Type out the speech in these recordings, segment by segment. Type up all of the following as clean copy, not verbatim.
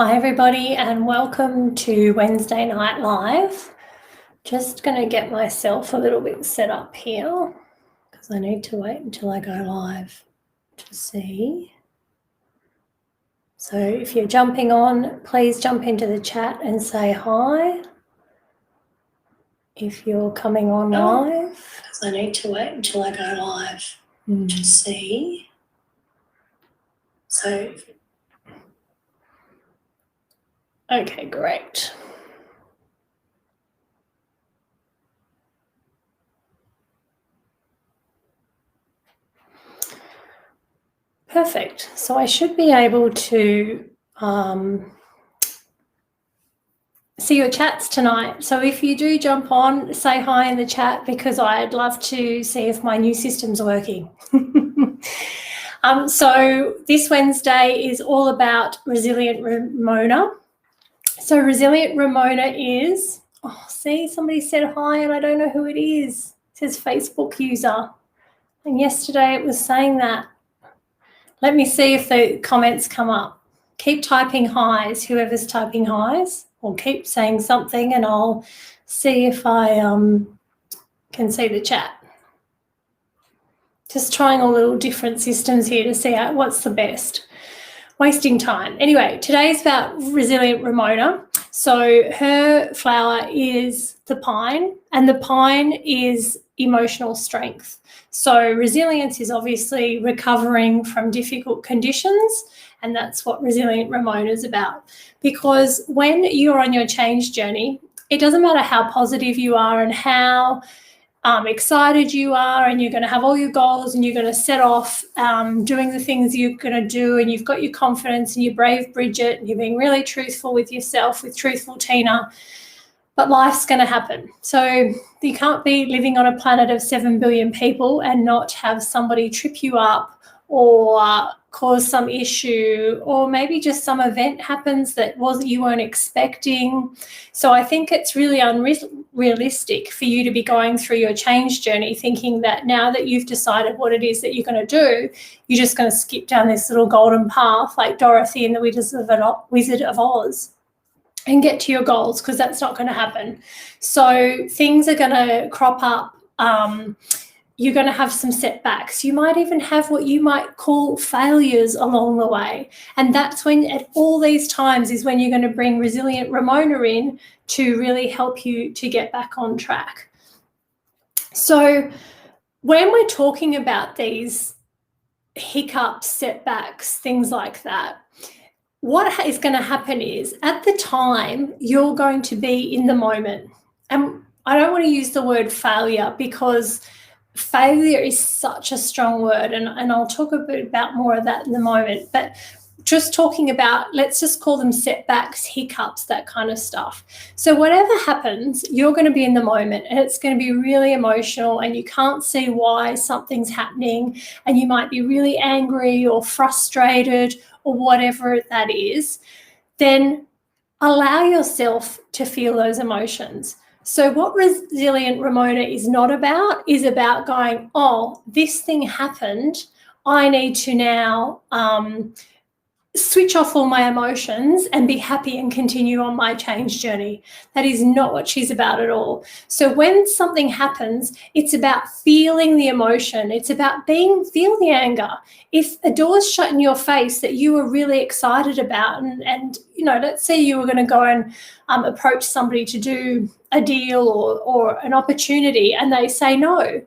Hi everybody and welcome to Wednesday Night Live. Just going to get myself a little bit set up here because I need to wait until I go live to see. So if you're jumping on, please jump into the chat and say hi. If you're coming on live, because I need to wait until I go live to see. So, okay, great. Perfect. So I should be able to see your chats tonight. So if you do jump on, say hi in the chat because I'd love to see if my new system's working. So this Wednesday is all about Resilient Ramona. So Resilient Ramona is, see, somebody said hi and I don't know who it is. It says Facebook user. And yesterday it was saying that. Let me see if the comments come up. Keep typing highs, whoever's typing highs, or keep saying something and I'll see if I can see the chat. Just trying all little different systems here to see what's the best. Wasting time. Anyway, today's about Resilient Ramona. So her flower is the pine, and the pine is emotional strength. So resilience is obviously recovering from difficult conditions, and that's what Resilient Ramona is about. Because when you're on your change journey, it doesn't matter how positive you are and how excited you are, and you're going to have all your goals and you're going to set off doing the things you're going to do, and you've got your confidence and you're brave Bridget and you're being really truthful with yourself, with truthful Tina, but life's going to happen. So you can't be living on a planet of 7 billion people and not have somebody trip you up or cause some issue, or maybe just some event happens that you weren't expecting. So I think it's really unrealistic for you to be going through your change journey thinking that now that you've decided what it is that you're going to do, you're just going to skip down this little golden path like Dorothy and the Wizard of Oz and get to your goals, because that's not going to happen. So things are going to crop up. You're going to have some setbacks. You might even have what you might call failures along the way. And that's when, at all these times, is when you're going to bring Resilient Ramona in to really help you to get back on track. So when we're talking about these hiccups, setbacks, things like that, what is going to happen is at the time you're going to be in the moment. And I don't want to use the word failure because failure is such a strong word, and I'll talk a bit about more of that in a moment, but just talking about, let's just call them setbacks, hiccups, that kind of stuff. So whatever happens, you're going to be in the moment and it's going to be really emotional and you can't see why something's happening, and you might be really angry or frustrated or whatever that is. Then allow yourself to feel those emotions. So what Resilient Ramona is not about is about going, oh, this thing happened, I need to now switch off all my emotions and be happy and continue on my change journey. That is not what she's about at all. So when something happens, it's about feeling the emotion. It's about feel the anger. If a door's shut in your face that you were really excited about, and you know, let's say you were going to go and approach somebody to do a deal or an opportunity, and they say no,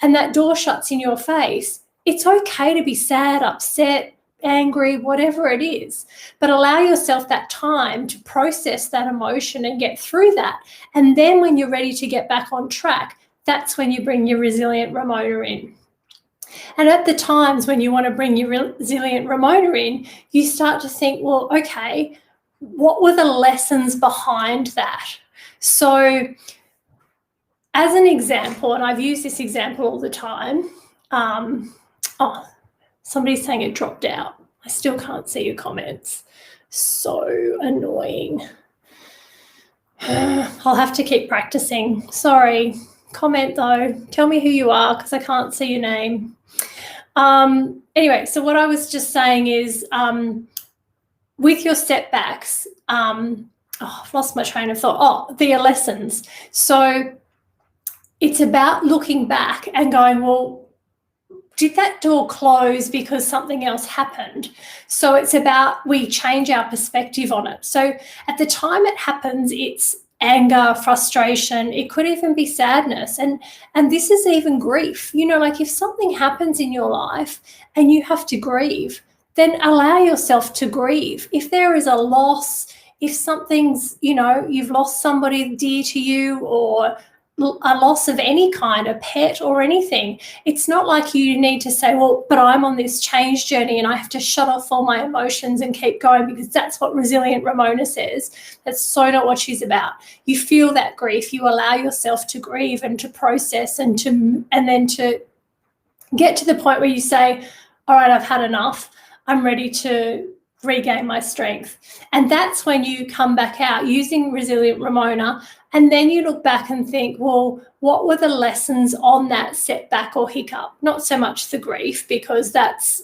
and that door shuts in your face, it's okay to be sad, upset, angry, whatever it is, but allow yourself that time to process that emotion and get through that. And then when you're ready to get back on track, that's when you bring your Resilient Ramona in. And at the times when you want to bring your Resilient Ramona in, you start to think, well, okay, what were the lessons behind that? So as an example, and I've used this example all the time, somebody's saying it dropped out. I still can't see your comments. So annoying. I'll have to keep practicing. Sorry. Comment though. Tell me who you are because I can't see your name. Anyway, so what I was just saying is with your setbacks, I've lost my train of thought. The lessons. So it's about looking back and going, well, did that door close because something else happened? So it's about we change our perspective on it. So at the time it happens, it's anger, frustration. It could even be sadness. And this is even grief. Like if something happens in your life and you have to grieve, then allow yourself to grieve. If there is a loss, if something's, you've lost somebody dear to you, or a loss of any kind, a pet or anything, it's not like you need to say, well, but I'm on this change journey and I have to shut off all my emotions and keep going, because that's what Resilient Ramona says. That's so not what she's about. You feel that grief, you allow yourself to grieve and to process and then to get to the point where you say, all right, I've had enough. I'm ready to regain my strength. And that's when you come back out using Resilient Ramona, and then you look back and think, well, what were the lessons on that setback or hiccup? Not so much the grief, because that's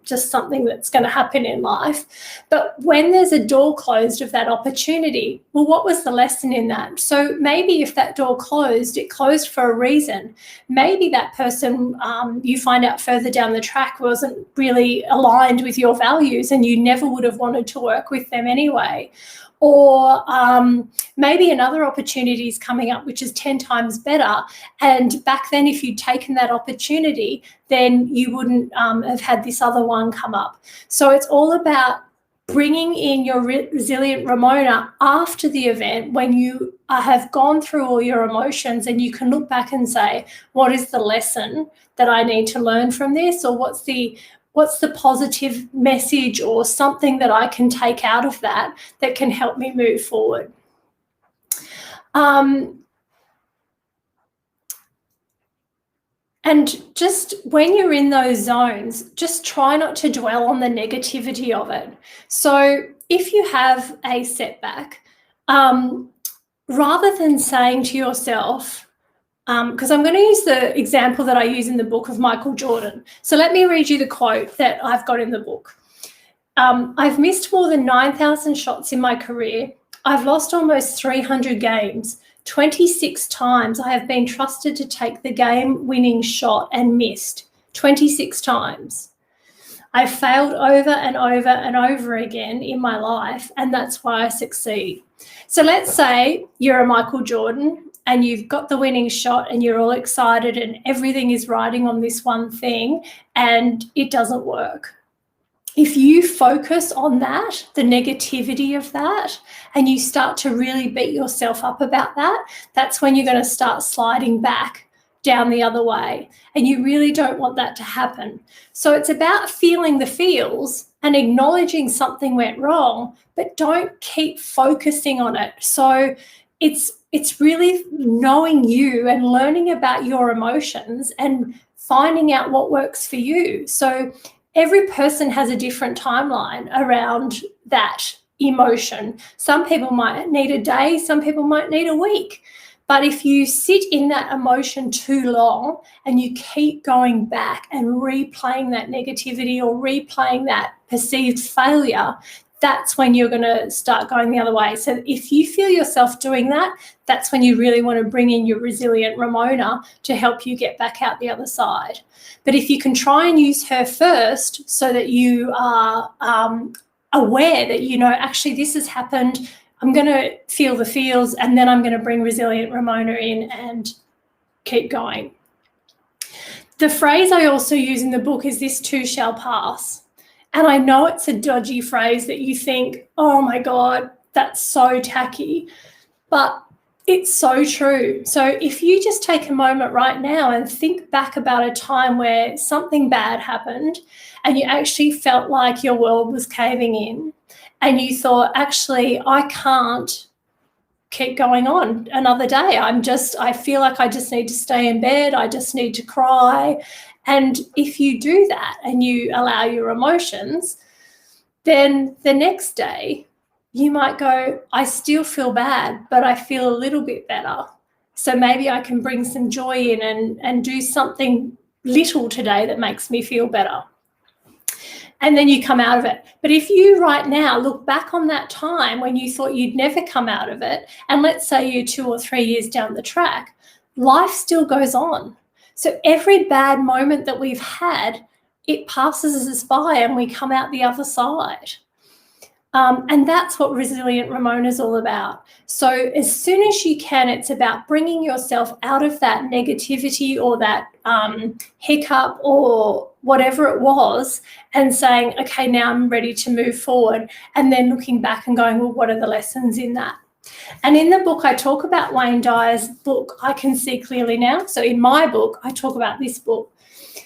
just something that's going to happen in life. But when there's a door closed of that opportunity, well, what was the lesson in that? So maybe if that door closed, it closed for a reason. Maybe that person, you find out further down the track, wasn't really aligned with your values and you never would have wanted to work with them anyway. Or maybe another opportunity is coming up which is 10 times better, and back then if you'd taken that opportunity, then you wouldn't have had this other one come up. So it's all about bringing in your Resilient Ramona after the event, when you have gone through all your emotions, and you can look back and say, what is the lesson that I need to learn from this? Or what's the positive message or something that I can take out of that can help me move forward? And just when you're in those zones, just try not to dwell on the negativity of it. So if you have a setback, rather than saying to yourself, because I'm going to use the example that I use in the book of Michael Jordan. So let me read you the quote that I've got in the book. I've missed more than 9,000 shots in my career. I've lost almost 300 games. 26 times I have been trusted to take the game-winning shot and missed. 26 times. I've failed over and over and over again in my life, and that's why I succeed. So let's say you're a Michael Jordan and you've got the winning shot and you're all excited and everything is riding on this one thing and it doesn't work. If you focus on that, the negativity of that, and you start to really beat yourself up about that, that's when you're going to start sliding back down the other way. And you really don't want that to happen. So it's about feeling the feels and acknowledging something went wrong, but don't keep focusing on it. So it's really knowing you and learning about your emotions and finding out what works for you. So every person has a different timeline around that emotion. Some people might need a day, some people might need a week. But if you sit in that emotion too long and you keep going back and replaying that negativity or replaying that perceived failure, that's when you're going to start going the other way. So if you feel yourself doing that, that's when you really want to bring in your Resilient Ramona to help you get back out the other side. But if you can try and use her first so that you are aware that, actually this has happened, I'm going to feel the feels, and then I'm going to bring Resilient Ramona in and keep going. The phrase I also use in the book is "this too shall pass." And I know it's a dodgy phrase that you think, oh my God, that's so tacky, but it's so true. So if you just take a moment right now and think back about a time where something bad happened and you actually felt like your world was caving in and you thought, actually, I can't keep going on another day. I feel like I just need to stay in bed. I just need to cry. And if you do that and you allow your emotions, then the next day you might go, I still feel bad, but I feel a little bit better. So maybe I can bring some joy in and do something little today that makes me feel better. and then you come out of it. But if you right now look back on that time when you thought you'd never come out of it, and let's say you're 2 or 3 years down the track, life still goes on. So every bad moment that we've had, it passes us by and we come out the other side. And that's what Resilient Ramona is all about. So as soon as you can, it's about bringing yourself out of that negativity or that hiccup or whatever it was and saying, okay, now I'm ready to move forward. And then looking back and going, well, what are the lessons in that? And in the book, I talk about Wayne Dyer's book, I Can See Clearly Now. So in my book, I talk about this book.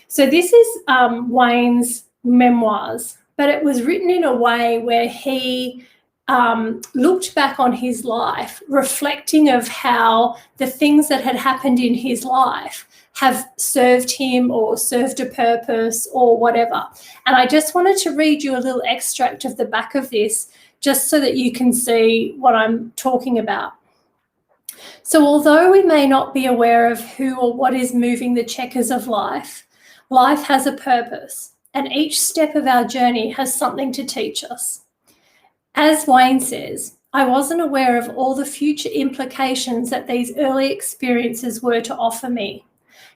So this is Wayne's memoirs, but it was written in a way where he looked back on his life, reflecting of how the things that had happened in his life have served him or served a purpose or whatever. And I just wanted to read you a little extract of the back of this just so that you can see what I'm talking about. So although we may not be aware of who or what is moving the checkers of life, life has a purpose, and each step of our journey has something to teach us. As Wayne says, I wasn't aware of all the future implications that these early experiences were to offer me.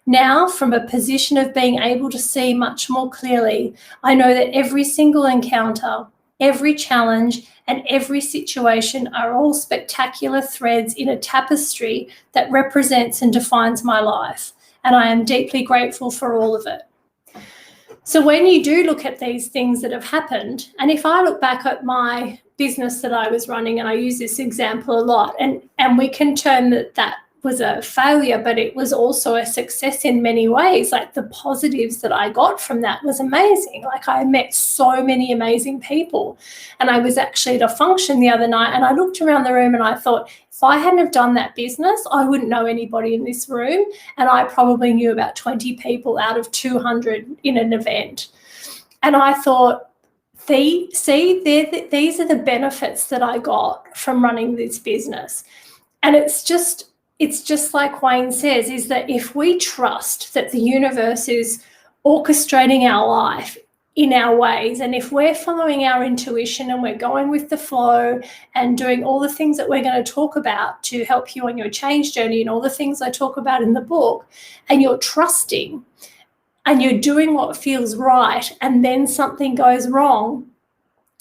Now, from a position of being able to see much more clearly, I know that every single encounter, every challenge, and every situation are all spectacular threads in a tapestry that represents and defines my life, and I am deeply grateful for all of it. So when you do look at these things that have happened, and if I look back at my business that I was running, and I use this example a lot, and we can term that was a failure, but it was also a success in many ways. Like the positives that I got from that was amazing. Like I met so many amazing people. And I was actually at a function the other night and I looked around the room and I thought, if I hadn't have done that business, I wouldn't know anybody in this room. And I probably knew about 20 people out of 200 in an event. And I thought, these are the benefits that I got from running this business. And it's just like Wayne says, is that if we trust that the universe is orchestrating our life in our ways, and if we're following our intuition and we're going with the flow and doing all the things that we're going to talk about to help you on your change journey and all the things I talk about in the book, and you're trusting and you're doing what feels right and then something goes wrong,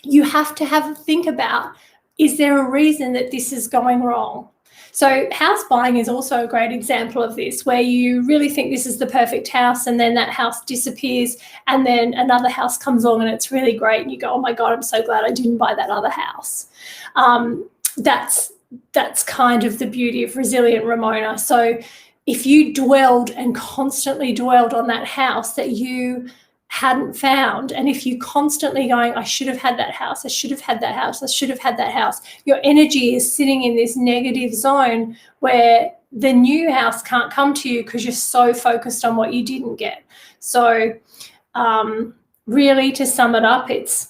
you have to think about, is there a reason that this is going wrong? So house buying is also a great example of this, where you really think this is the perfect house and then that house disappears and then another house comes along and it's really great and you go, oh my God, I'm so glad I didn't buy that other house. That's kind of the beauty of Resilient Ramona. So if you dwelled and constantly dwelled on that house that you hadn't found, and if you constantly going, I should have had that house, I should have had that house, I should have had that house, your energy is sitting in this negative zone where the new house can't come to you because you're so focused on what you didn't get. So really, to sum it up, it's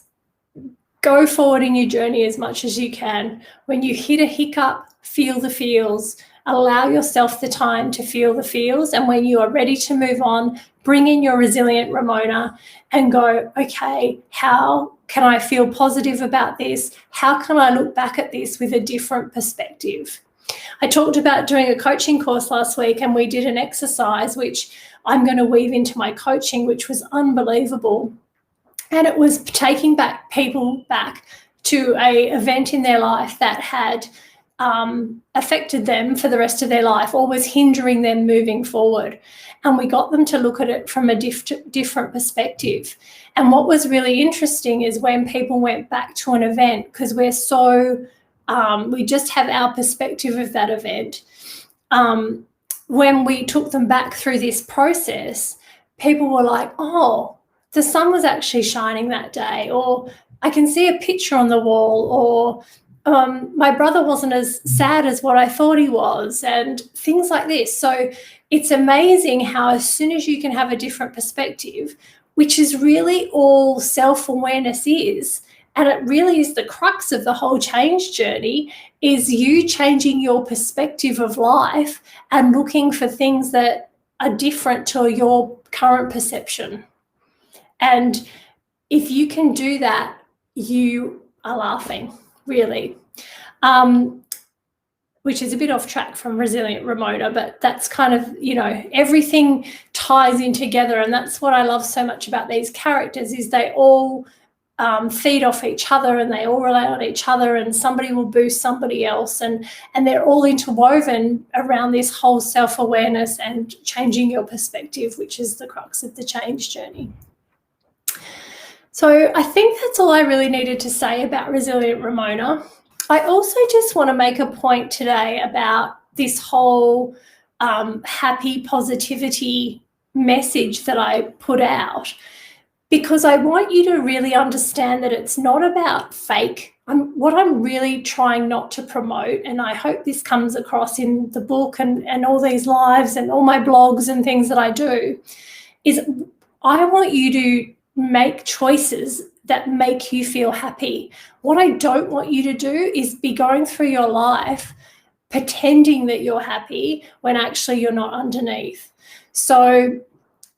go forward in your journey as much as you can. When you hit a hiccup, feel the feels. Allow yourself the time to feel the feels, and when you are ready to move on, bring in your Resilient Ramona and go, okay, how can I feel positive about this? How can I look back at this with a different perspective? I talked about doing a coaching course last week, and we did an exercise which I'm going to weave into my coaching, which was unbelievable. And it was taking people back to an event in their life that had affected them for the rest of their life or was hindering them moving forward. And we got them to look at it from a different perspective. And what was really interesting is when people went back to an event, because we're so, we just have our perspective of that event. When we took them back through this process, people were like, oh, the sun was actually shining that day, or I can see a picture on the wall, or my brother wasn't as sad as what I thought he was, and things like this. So it's amazing how as soon as you can have a different perspective, which is really all self-awareness is, and it really is the crux of the whole change journey, is you changing your perspective of life and looking for things that are different to your current perception. And if you can do that, you are laughing, really. Which is a bit off track from Resilient Ramona, but that's kind of, everything ties in together. And that's what I love so much about these characters, is they all feed off each other, and they all rely on each other, and somebody will boost somebody else, and they're all interwoven around this whole self-awareness and changing your perspective, which is the crux of the change journey. So I think that's all I really needed to say about Resilient Ramona. I also just want to make a point today about this whole happy positivity message that I put out, because I want you to really understand that it's not about fake. What I'm really trying not to promote, and I hope this comes across in the book and all these lives and all my blogs and things that I do, is I want you to make choices that make you feel happy. What I don't want you to do is be going through your life pretending that you're happy when actually you're not underneath. So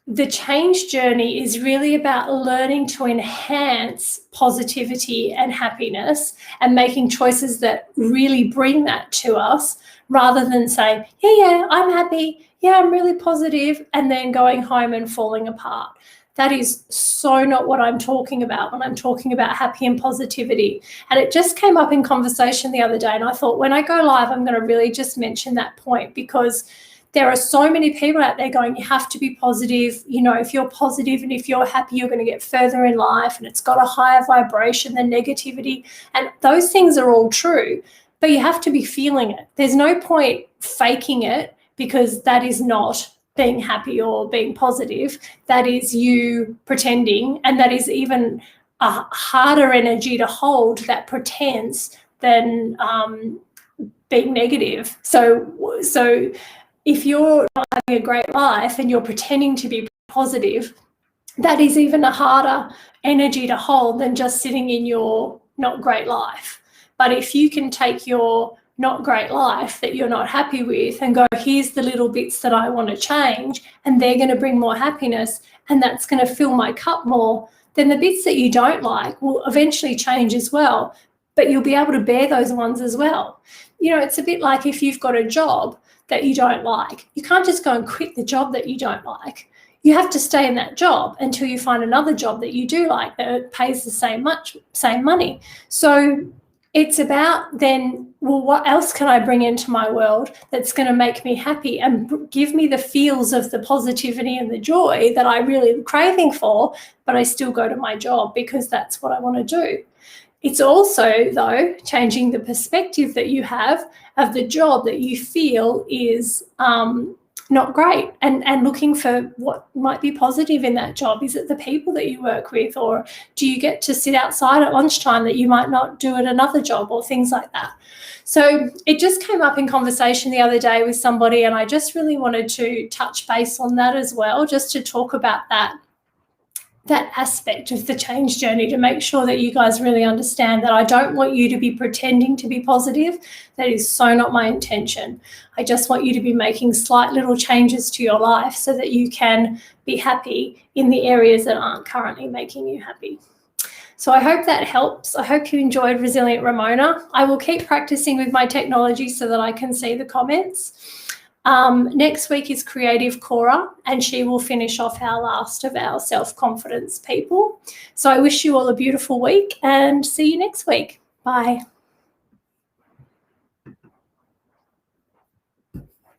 the change journey is really about learning to enhance positivity and happiness and making choices that really bring that to us, rather than saying, yeah, I'm happy, yeah, I'm really positive, and then going home and falling apart. That is so not what I'm talking about when I'm talking about happy and positivity. And it just came up in conversation the other day, and I thought, when I go live, I'm going to really just mention that point, because there are so many people out there going, you have to be positive. If you're positive and if you're happy, you're going to get further in life, and it's got a higher vibration than negativity. And those things are all true, but you have to be feeling it. There's no point faking it, because that is not being happy or being positive. That is you pretending, and that is even a harder energy to hold, that pretense, than being negative. So if you're not having a great life and you're pretending to be positive, that is even a harder energy to hold than just sitting in your not great life. But if you can take your not great life that you're not happy with and go, here's the little bits that I want to change, and they're going to bring more happiness, and that's going to fill my cup more, then the bits that you don't like will eventually change as well, but you'll be able to bear those ones as well. It's a bit like if you've got a job that you don't like, you can't just go and quit the job that you don't like. You have to stay in that job until you find another job that you do like, that pays the same money. So it's about then, well, what else can I bring into my world that's going to make me happy and give me the feels of the positivity and the joy that I really am craving for, but I still go to my job because that's what I want to do. It's also, though, changing the perspective that you have of the job that you feel is not great, and looking for what might be positive in that job. Is it the people that you work with, or do you get to sit outside at lunchtime that you might not do at another job, or things like that? So it just came up in conversation the other day with somebody, and I just really wanted to touch base on that as well, just to talk about that aspect of the change journey, to make sure that you guys really understand that I don't want you to be pretending to be positive. That is so not my intention. I just want you to be making slight little changes to your life so that you can be happy in the areas that aren't currently making you happy. So I hope that helps. I hope you enjoyed Resilient Ramona. I will keep practicing with my technology so that I can see the comments. Next week is Creative Cora, and she will finish off our last of our self-confidence people. So I wish you all a beautiful week, and see you next week. Bye.